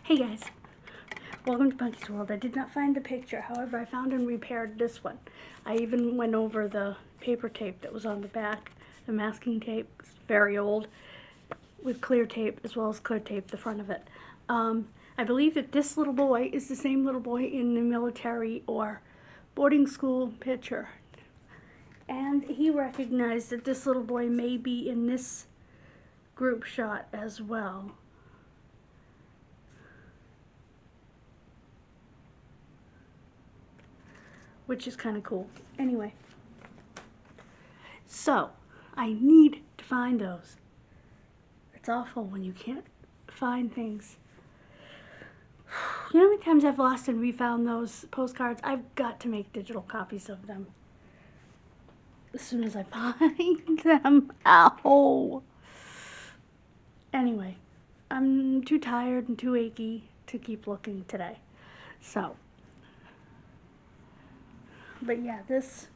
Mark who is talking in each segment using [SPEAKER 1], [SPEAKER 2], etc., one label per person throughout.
[SPEAKER 1] Hey guys, welcome to Punky's World. I did not find the picture, however I found and repaired this one. I even went over the paper tape that was on the back, the masking tape. It's very old, with clear tape as well as clear tape the front of it. I believe that this little boy is the same little boy in the military or boarding school picture. And he recognized that this little boy may be in this group shot as well. Which is kind of cool. Anyway, so I need to find those. It's awful when you can't find things. You know how many times I've lost and refound those postcards? I've got to make digital copies of them as soon as I find them. Ow! Anyway, I'm too tired and too achy to keep looking today. So, but yeah, this,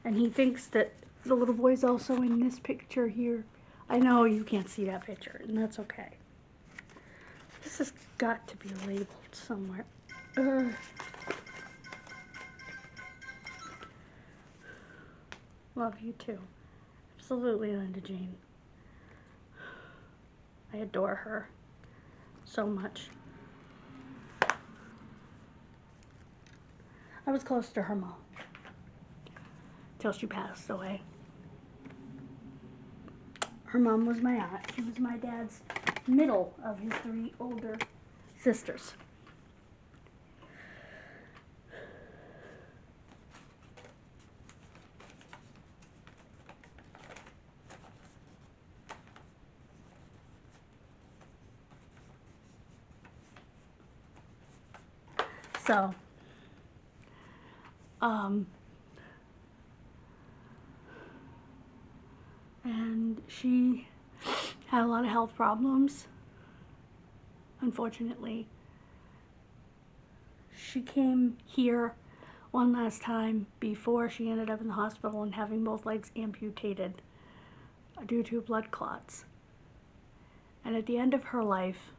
[SPEAKER 1] and he thinks that the little boy's also in this picture here. I know you can't see that picture, and that's okay. This has got to be labeled somewhere. Love you too. Absolutely, Linda Jean. I adore her so much. I was close to her mom till she passed away. Her mom was my aunt. She was my dad's middle of his 3 older sisters. So, and she had a lot of health problems. Unfortunately, she came here one last time before she ended up in the hospital and having both legs amputated due to blood clots. And at the end of her life,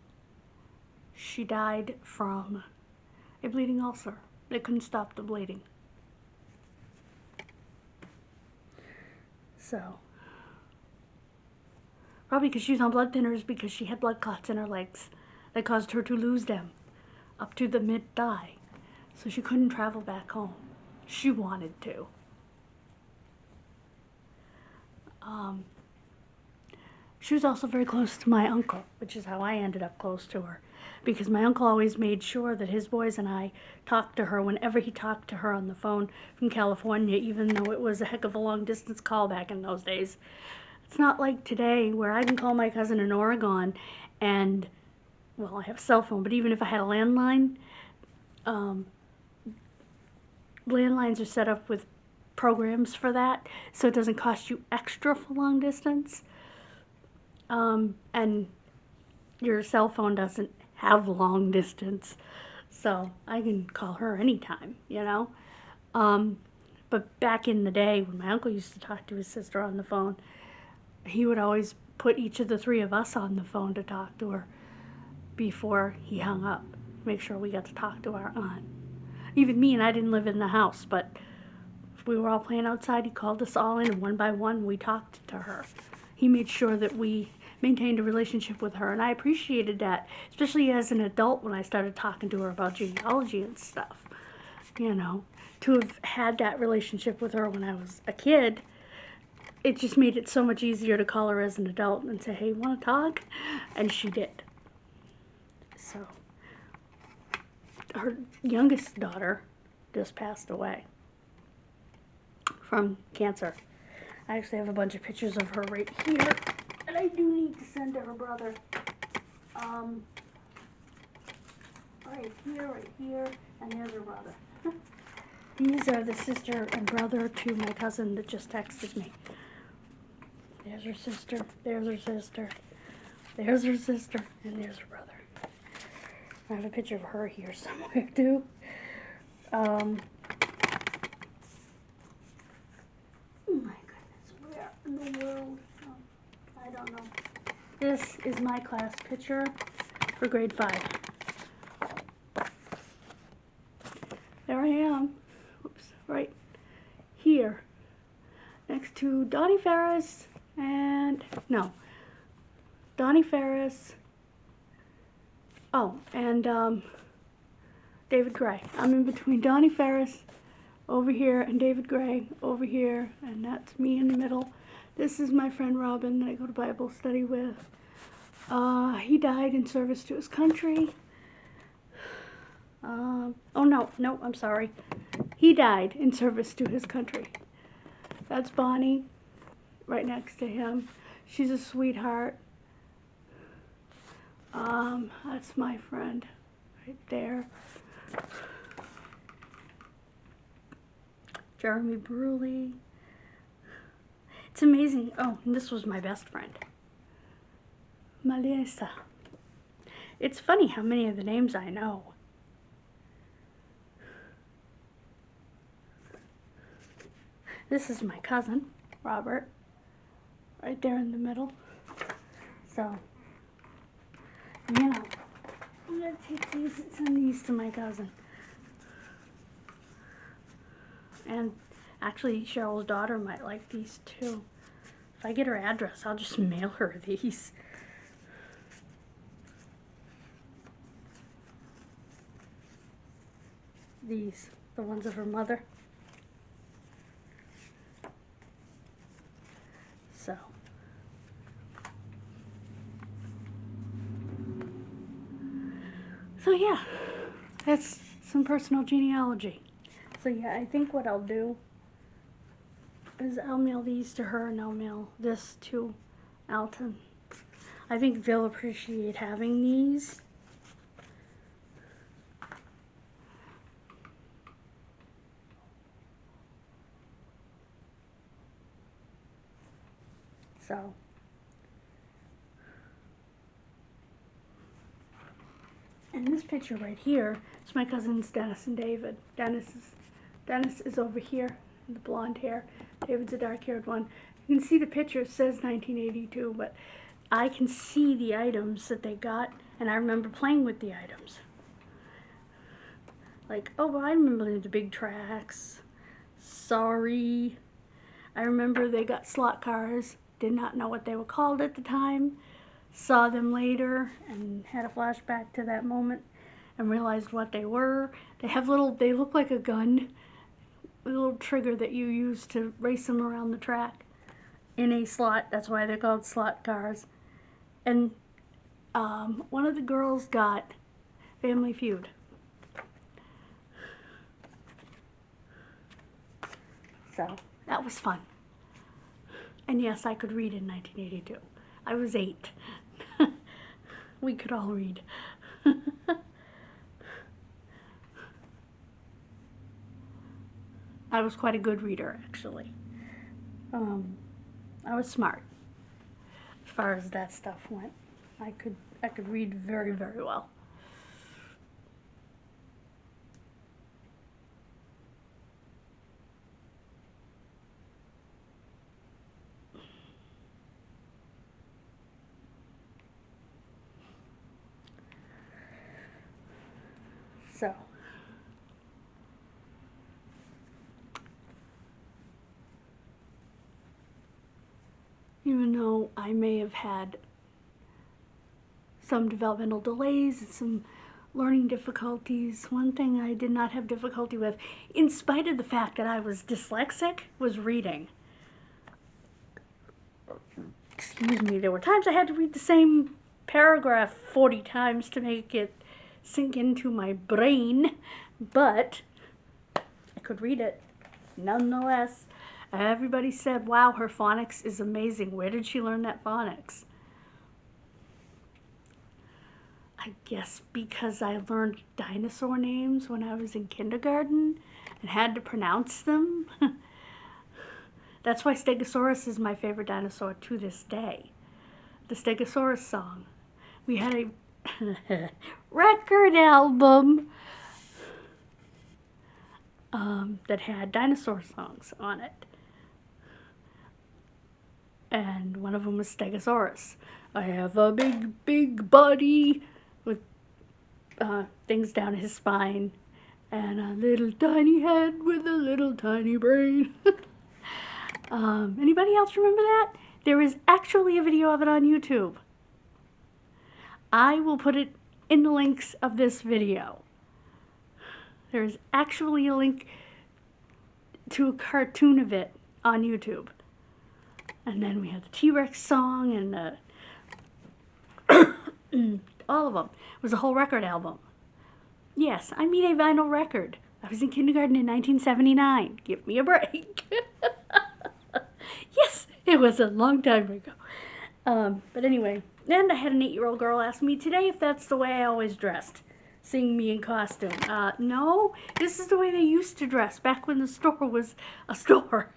[SPEAKER 1] she died from a bleeding ulcer. They couldn't stop the bleeding. So, probably because she was on blood thinners because she had blood clots in her legs that caused her to lose them up to the mid-thigh. So she couldn't travel back home. She wanted to. She was also very close to my uncle, which is how I ended up close to her. Because my uncle always made sure that his boys and I talked to her whenever he talked to her on the phone from California, even though it was a heck of a long distance call back in those days. It's not like today where I can call my cousin in Oregon and, well, I have a cell phone, but even if I had a landline, landlines are set up with programs for that, so it doesn't cost you extra for long distance. And your cell phone doesn't have long distance, so I can call her anytime, you know. But back in the day when my uncle used to talk to his sister on the phone, he would always put each of the 3 of us on the phone to talk to her before he hung up, make sure we got to talk to our aunt. Even me, and I didn't live in the house, but if we were all playing outside, he called us all in, and one by one we talked to her. He made sure that we maintained a relationship with her, and I appreciated that, especially as an adult when I started talking to her about genealogy and stuff. You know, to have had that relationship with her when I was a kid, it just made it so much easier to call her as an adult and say, hey, want to talk? And she did. So, her youngest daughter just passed away from cancer. I actually have a bunch of pictures of her right here, and I do need to send to her brother. Right here, and there's her brother. These are the sister and brother to my cousin that just texted me. There's her sister, there's her sister, there's her sister, and there's her brother. I have a picture of her here somewhere too. Oh my goodness, where in the world? Oh, I don't know. This is my class picture for grade 5. there I am. Oops, right here. Next to Donnie Ferris and, no, Donnie Ferris. Oh, and David Gray. I'm in between Donnie Ferris over here and David Gray over here, and that's me in the middle. This is my friend Robin that I go to Bible study with. He died in service to his country. Oh no, I'm sorry. He died in service to his country. That's Bonnie, right next to him. She's a sweetheart. That's my friend, right there. Jeremy Bruley. It's amazing. Oh, and this was my best friend, Melissa. It's funny how many of the names I know. This is my cousin, Robert, right there in the middle. So, you know, I'm going to take these and send these to my cousin. And actually, Cheryl's daughter might like these too. If I get her address, I'll just mail her these. These, the ones of her mother. So yeah, that's some personal genealogy. So yeah, I think what I'll do is I'll mail these to her and I'll mail this to Alton. I think they'll appreciate having these. So, and this picture right here is my cousins Dennis and David. Dennis is over here, the blonde hair. David's a dark-haired one. You can see the picture, it says 1982, but I can see the items that they got, and I remember playing with the items. Like, oh, well, I remember the big tracks. Sorry. I remember they got slot cars. Did not know what they were called at the time. Saw them later and had a flashback to that moment and realized what they were. They look like a gun. A little trigger that you use to race them around the track in a slot. That's why they're called slot cars. And one of the girls got Family Feud. So that was fun. And yes, I could read in 1982. I was 8. We could all read. I was quite a good reader, actually. I was smart as far as that stuff went. I could read very, very well. So, even though I may have had some developmental delays and some learning difficulties, one thing I did not have difficulty with, in spite of the fact that I was dyslexic, was reading. Excuse me, there were times I had to read the same paragraph 40 times to make it sink into my brain, but I could read it nonetheless. Everybody said, wow, her phonics is amazing. Where did she learn that phonics? I guess because I learned dinosaur names when I was in kindergarten and had to pronounce them. That's why Stegosaurus is my favorite dinosaur to this day. The Stegosaurus song. We had a record album that had dinosaur songs on it. And one of them was Stegosaurus. I have a big, big body with things down his spine and a little tiny head with a little tiny brain. Anybody else remember that? There is actually a video of it on YouTube. I will put it in the links of this video. There's actually a link to a cartoon of it on YouTube. And then we had the T-Rex song and all of them. It was a whole record album. Yes, I made a vinyl record. I was in kindergarten in 1979. Give me a break. Yes, it was a long time ago. But anyway, and I had an 8-year-old girl ask me today if that's the way I always dressed, seeing me in costume. No, this is the way they used to dress back when the store was a store.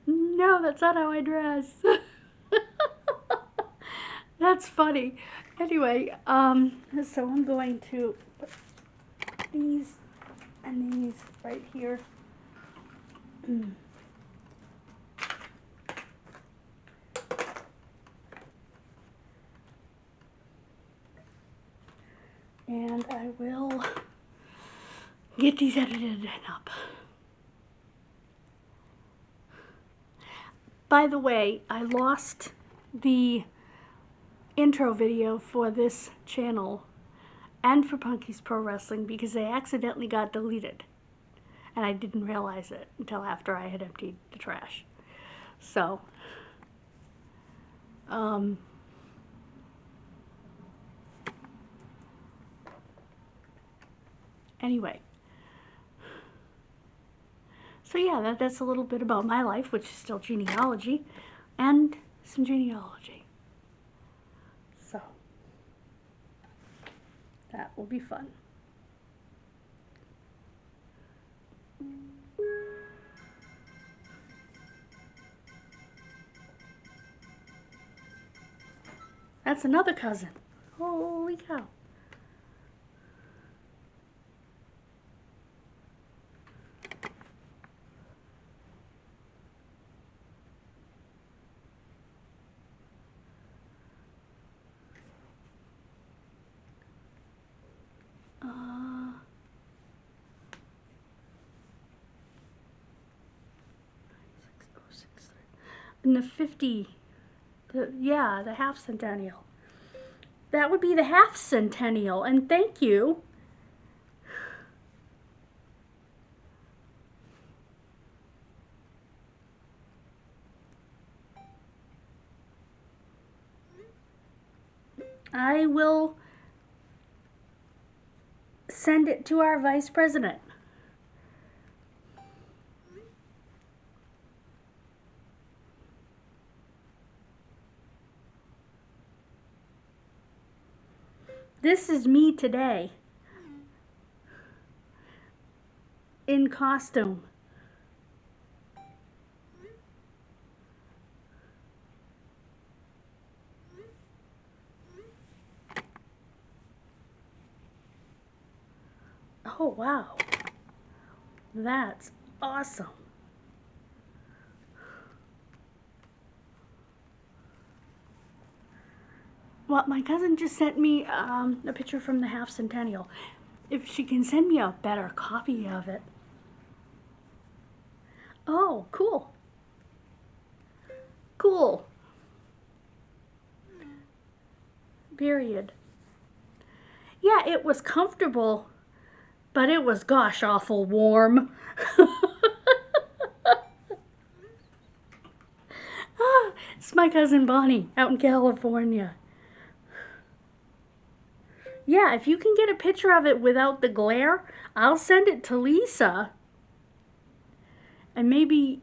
[SPEAKER 1] No, that's not how I dress. That's funny. Anyway, so I'm going to put these and these right here. And I will get these edited and up. By the way, I lost the intro video for this channel and for Punky's Pro Wrestling because they accidentally got deleted. And I didn't realize it until after I had emptied the trash. So, anyway. So yeah, that's a little bit about my life, which is still genealogy, and some genealogy. So, that will be fun. That's another cousin. Holy cow. In the 50, the half centennial. That would be the half centennial, and thank you. I will send it to our vice president. This is me today in costume. Oh, wow. That's awesome. Well, my cousin just sent me a picture from the half centennial. If she can send me a better copy of it. Oh, cool. Cool. Period. Yeah, it was comfortable, but it was gosh awful warm. It's my cousin Bonnie out in California. Yeah, if you can get a picture of it without the glare, I'll send it to Lisa. And maybe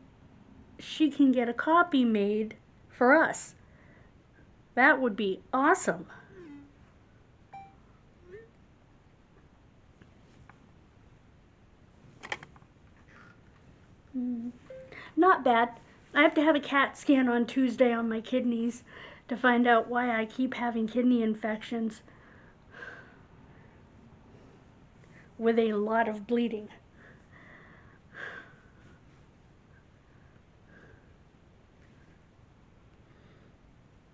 [SPEAKER 1] she can get a copy made for us. That would be awesome. Not bad. I have to have a CAT scan on Tuesday on my kidneys to find out why I keep having kidney infections with a lot of bleeding.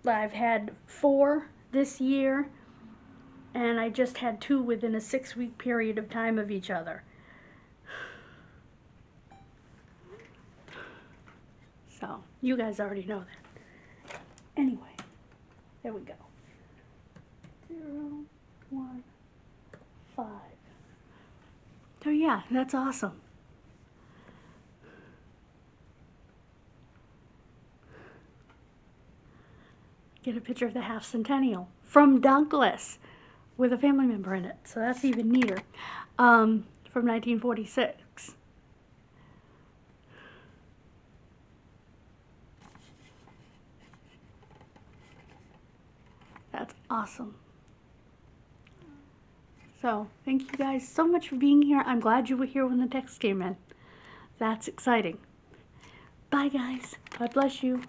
[SPEAKER 1] I've had 4 this year, and I just had 2 within a 6-week period of time of each other. So, you guys already know that. Anyway, there we go. 0, 1, 5. So yeah, that's awesome. Get a picture of the half centennial from Douglas with a family member in it. So that's even neater. From 1946. That's awesome. So thank you guys so much for being here. I'm glad you were here when the text came in. That's exciting. Bye guys. God bless you.